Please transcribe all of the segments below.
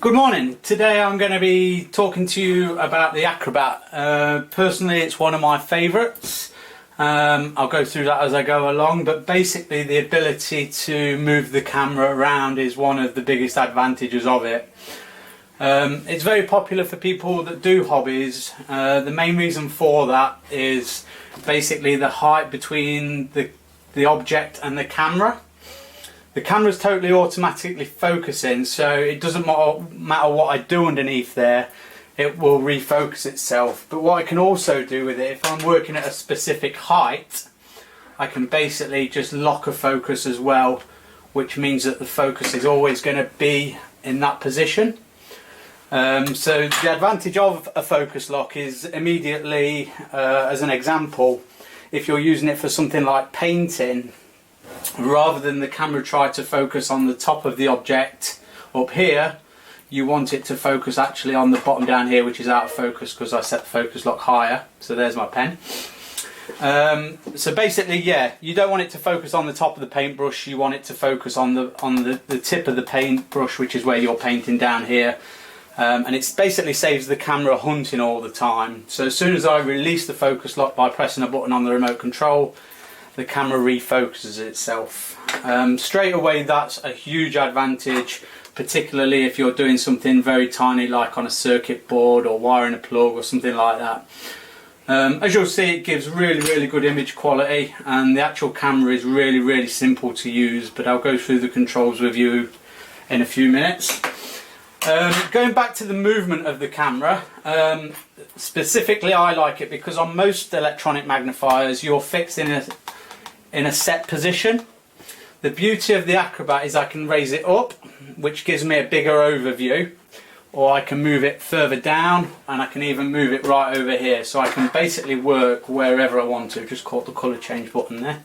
Good morning. Today I'm going to be talking to you about the Acrobat. Personally, it's one of my favourites. I'll go through that as I go along, but basically the ability to move the camera around is one of the biggest advantages of it. It's very popular for people that do hobbies. The main reason for that is basically the height between the object and the camera. The camera is totally automatically focusing, so it doesn't matter what I do underneath there, it will refocus itself. But what I can also do with it, if I'm working at a specific height, I can basically just lock a focus as well, which means that the focus is always going to be in that position. So the advantage of a focus lock is immediately, as an example, if you're using it for something like painting, rather than the camera try to focus on the top of the object up here, you want it to focus actually on the bottom down here, which is out of focus because I set the focus lock higher. So there's my pen. So basically, yeah, you don't want it to focus on the top of the paintbrush, you want it to focus on the tip of the paintbrush, which is where you're painting down here. And it basically saves the camera hunting all the time. So as soon as I release the focus lock by pressing a button on the remote control, the camera refocuses itself. Straight away, that's a huge advantage, particularly if you're doing something very tiny like on a circuit board or wiring a plug or something like that. As you'll see, it gives really good image quality, and the actual camera is really simple to use, but I'll go through the controls with you in a few minutes. Going back to the movement of the camera, specifically I like it because on most electronic magnifiers you're fixed in a set position. The beauty of the Acrobat is I can raise it up, which gives me a bigger overview, or I can move it further down, and I can even move it right over here, so I can basically work wherever I want to. Just caught the colour change button there.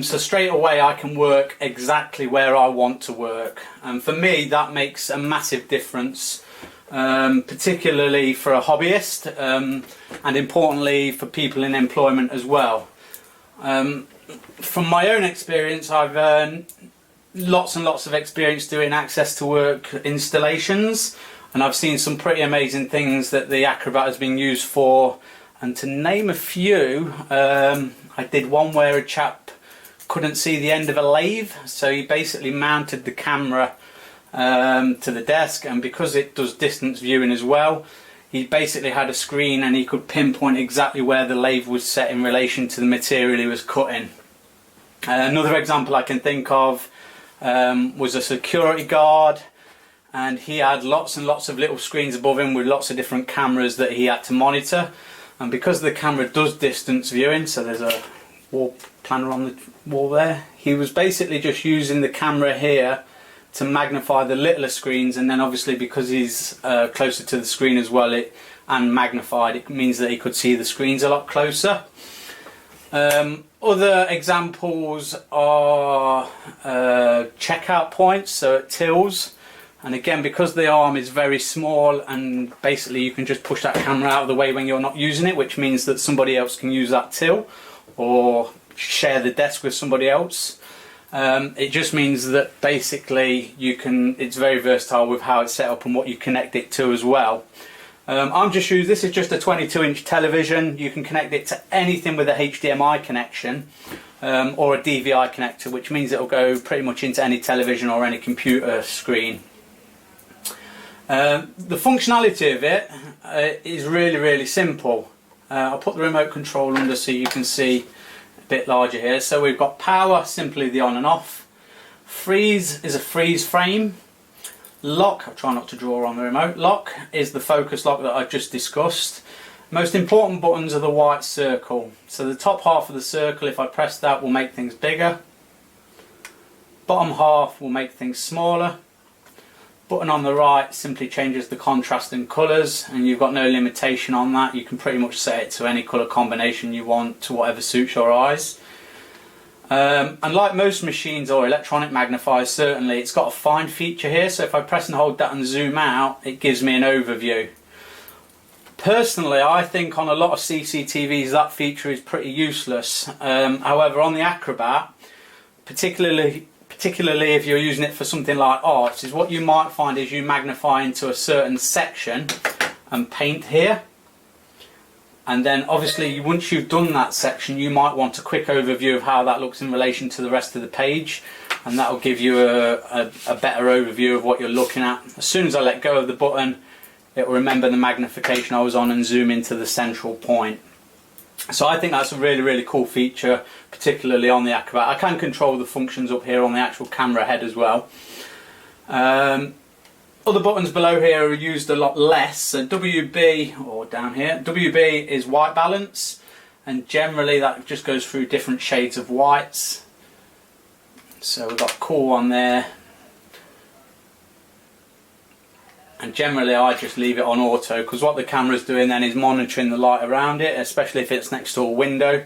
So straight away I can work exactly where I want to work, and for me that makes a massive difference, particularly for a hobbyist, and importantly for people in employment as well. From my own experience, I've earned lots and lots of experience doing access to work installations, and I've seen some pretty amazing things that the Acrobat has been used for. And to name a few, I did one where a chap couldn't see the end of a lathe, so he basically mounted the camera to the desk, and because it does distance viewing as well, he basically had a screen and he could pinpoint exactly where the lathe was set in relation to the material he was cutting. Another example I can think of was a security guard, and he had lots and lots of little screens above him with lots of different cameras that he had to monitor. And because the camera does distance viewing, so there's a wall planner on the wall there, he was basically just using the camera here to magnify the littler screens, and then obviously because he's closer to the screen as well and magnified, it means that he could see the screens a lot closer. Other examples are checkout points, so at tills. And again, because the arm is very small, and basically you can just push that camera out of the way when you're not using it, which means that somebody else can use that till or share the desk with somebody else. It just means that basically it's very versatile with how it's set up and what you connect it to as well. This is just a 22-inch television. You can connect it to anything with a HDMI connection or a DVI connector, which means it'll go pretty much into any television or any computer screen. The functionality of it is really simple. I'll put the remote control under so you can see a bit larger here. So we've got power, simply the on and off. Freeze is a freeze frame. Lock, I'll try not to draw on the remote. Lock is the focus lock that I just discussed. Most important buttons are the white circle. So the top half of the circle, if I press that, will make things bigger. Bottom half will make things smaller. Button on the right simply changes the contrast and colours, and you've got no limitation on that. You can pretty much set it to any colour combination you want, to whatever suits your eyes. And like most machines or electronic magnifiers, certainly it's got a find feature here, so if I press and hold that and zoom out, it gives me an overview. Personally, I think on a lot of CCTVs that feature is pretty useless. However, on the Acrobat, particularly particularly if you're using it for something like art, is what you might find is you magnify into a certain section and paint here. And then obviously once you've done that section, you might want a quick overview of how that looks in relation to the rest of the page, and that will give you a better overview of what you're looking at. As soon as I let go of the button, it will remember the magnification I was on and zoom into the central point. So I think that's a really cool feature, particularly on the Acrobat. I can control the functions up here on the actual camera head as well. Other buttons below here are used a lot less. So WB, or down here, WB is white balance, and generally that just goes through different shades of whites. So we've got cool on there, and generally I just leave it on auto, because what the camera's doing then is monitoring the light around it, especially if it's next to a window.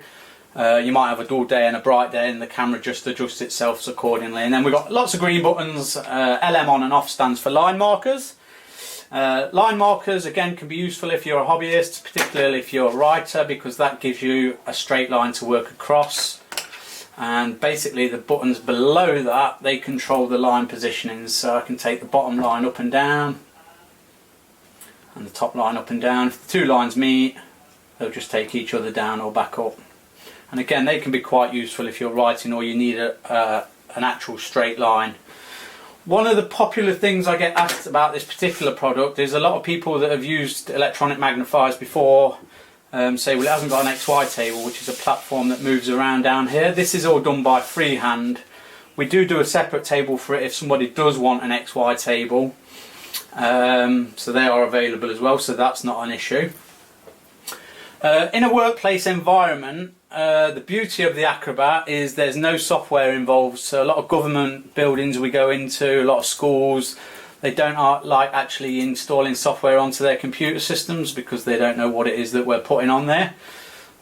You might have a dull day and a bright day, and the camera just adjusts itself accordingly. And then we've got lots of green buttons. LM on and off stands for line markers. Line markers again can be useful if you're a hobbyist, particularly if you're a writer, because that gives you a straight line to work across. And basically the buttons below that, they control the line positioning. So I can take the bottom line up and down, and the top line up and down. If the two lines meet, they'll just take each other down or back up. And again, they can be quite useful if you're writing or you need an actual straight line. One of the popular things I get asked about this particular product is a lot of people that have used electronic magnifiers before say, well, it hasn't got an XY table, which is a platform that moves around down here. This is all done by freehand. We do a separate table for it if somebody does want an XY table. So they are available as well, so that's not an issue. In a workplace environment, the beauty of the Acrobat is there's no software involved. So a lot of government buildings we go into, a lot of schools, they don't like actually installing software onto their computer systems because they don't know what it is that we're putting on there.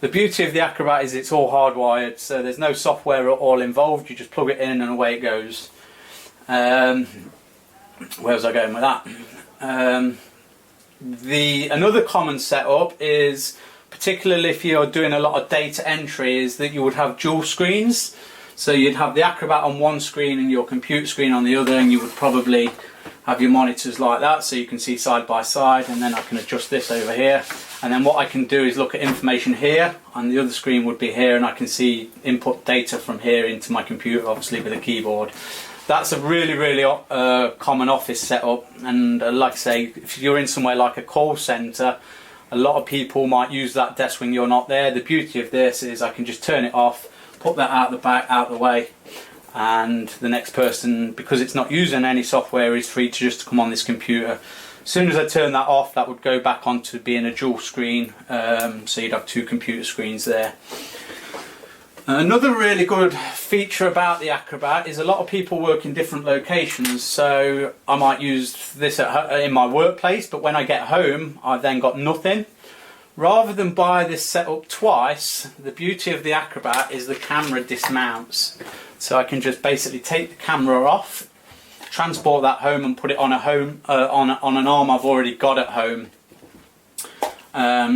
The beauty of the Acrobat is it's all hardwired, so there's no software at all involved. You just plug it in and away it goes. Where was I going with that? Another common setup is, particularly if you're doing a lot of data entry, is that you would have dual screens. So you'd have the Acrobat on one screen and your computer screen on the other, and you would probably have your monitors like that so you can see side by side, and then I can adjust this over here, and then what I can do is look at information here, and the other screen would be here, and I can see input data from here into my computer, obviously with a keyboard. That's a really common office setup, and like I say, if you're in somewhere like a call centre, a lot of people might use that desk when you're not there. The beauty of this is I can just turn it off, put that out the back, out the way, and the next person, because it's not using any software, is free to just come on this computer. As soon as I turn that off, that would go back onto being a dual screen, so you'd have two computer screens there. Another really good feature about the Acrobat is a lot of people work in different locations, so I might use this in my workplace, but when I get home I've then got nothing. Rather than buy this setup twice, the beauty of the Acrobat is the camera dismounts. So I can just basically take the camera off, transport that home and put it on a on an arm I've already got at home.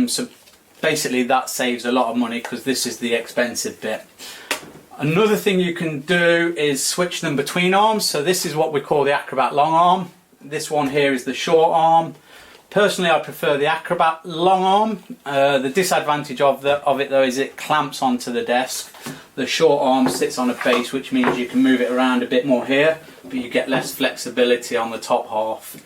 So basically that saves a lot of money because this is the expensive bit. Another thing you can do is switch them between arms. So this is what we call the Acrobat long arm. This one here is the short arm. Personally, I prefer the Acrobat long arm. The disadvantage of it though is it clamps onto the desk. The short arm sits on a base, which means you can move it around a bit more here, but you get less flexibility on the top half.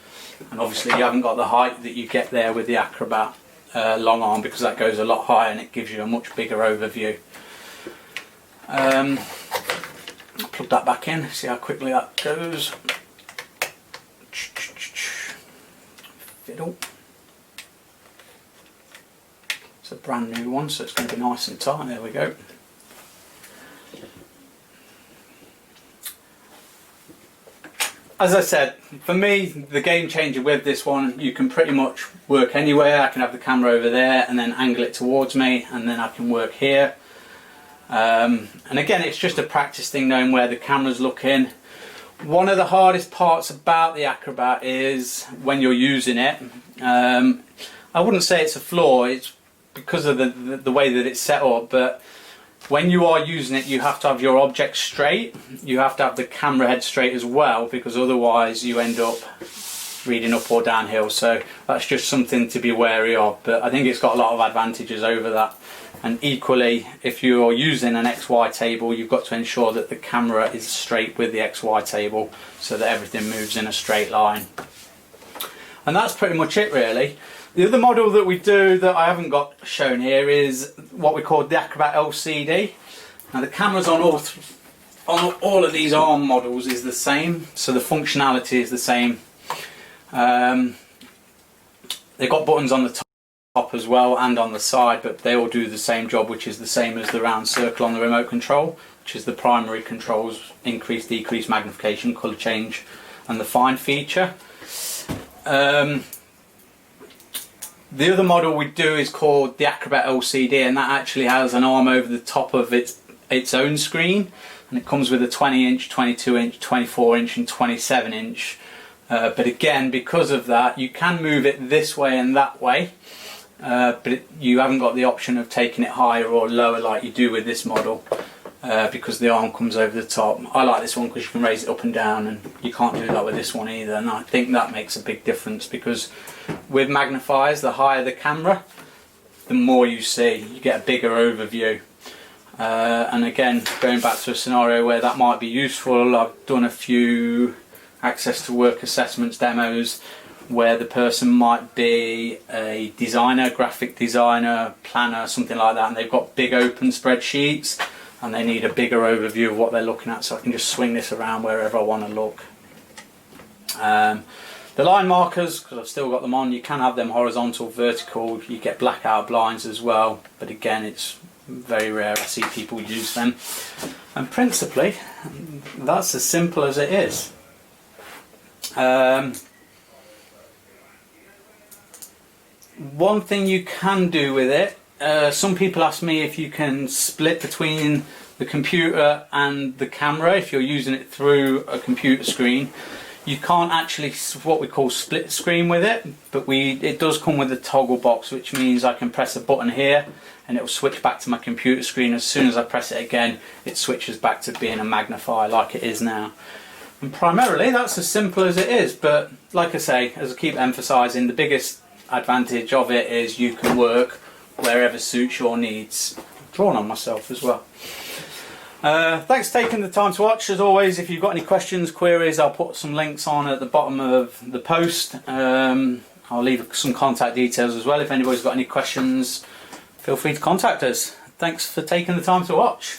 And obviously you haven't got the height that you get there with the Acrobat long arm, because that goes a lot higher and it gives you a much bigger overview. Plug that back in, see how quickly that goes. Fiddle. It's a brand new one, so it's going to be nice and tight. There we go. As I said, for me, the game changer with this one, you can pretty much work anywhere. I can have the camera over there and then angle it towards me, and then I can work here. And again, it's just a practice thing, knowing where the camera's looking. One of the hardest parts about the Acrobat is when you're using it. I wouldn't say it's a flaw, it's because of the way that it's set up, but when you are using it, you have to have your object straight. You have to have the camera head straight as well, because otherwise you end up reading up or downhill. So that's just something to be wary of, but I think it's got a lot of advantages over that. And equally, if you're using an XY table, you've got to ensure that the camera is straight with the XY table so that everything moves in a straight line. And that's pretty much it really. The other model that we do that I haven't got shown here is what we call the Acrobat LCD. Now the cameras on all of these ARM models is the same, so the functionality is the same. They've got buttons on the top as well and on the side, but they all do the same job, which is the same as the round circle on the remote control, which is the primary controls: increase, decrease, magnification, colour change, and the find feature. The other model we do is called the Acrobat LCD, and that actually has an arm over the top of its own screen, and it comes with a 20-inch, 22-inch, 24-inch and 27-inch. But again, because of that, you can move it this way and that way, but you haven't got the option of taking it higher or lower like you do with this model, because the arm comes over the top. I like this one because you can raise it up and down, and you can't do that with this one either, and I think that makes a big difference, because with magnifiers, the higher the camera, the more you see. You get a bigger overview. And again, going back to a scenario where that might be useful, I've done a few access to work assessments demos where the person might be a designer, graphic designer, planner, something like that, and they've got big open spreadsheets and they need a bigger overview of what they're looking at, so I can just swing this around wherever I want to look. The line markers, because I've still got them on, you can have them horizontal, vertical, you get blackout blinds as well, but again it's very rare I see people use them. And principally, that's as simple as it is. One thing you can do with it, some people ask me if you can split between the computer and the camera if you're using it through a computer screen. You can't actually what we call split screen with it, but it does come with a toggle box, which means I can press a button here and it will switch back to my computer screen. As soon as I press it again, it switches back to being a magnifier like it is now. And primarily that's as simple as it is, but like I say, as I keep emphasising, the biggest advantage of it is you can work wherever suits your needs. I've drawn on myself as well. Thanks for taking the time to watch. As always, if you've got any questions, queries, I'll put some links on at the bottom of the post. I'll leave some contact details as well. If anybody's got any questions, feel free to contact us. Thanks for taking the time to watch.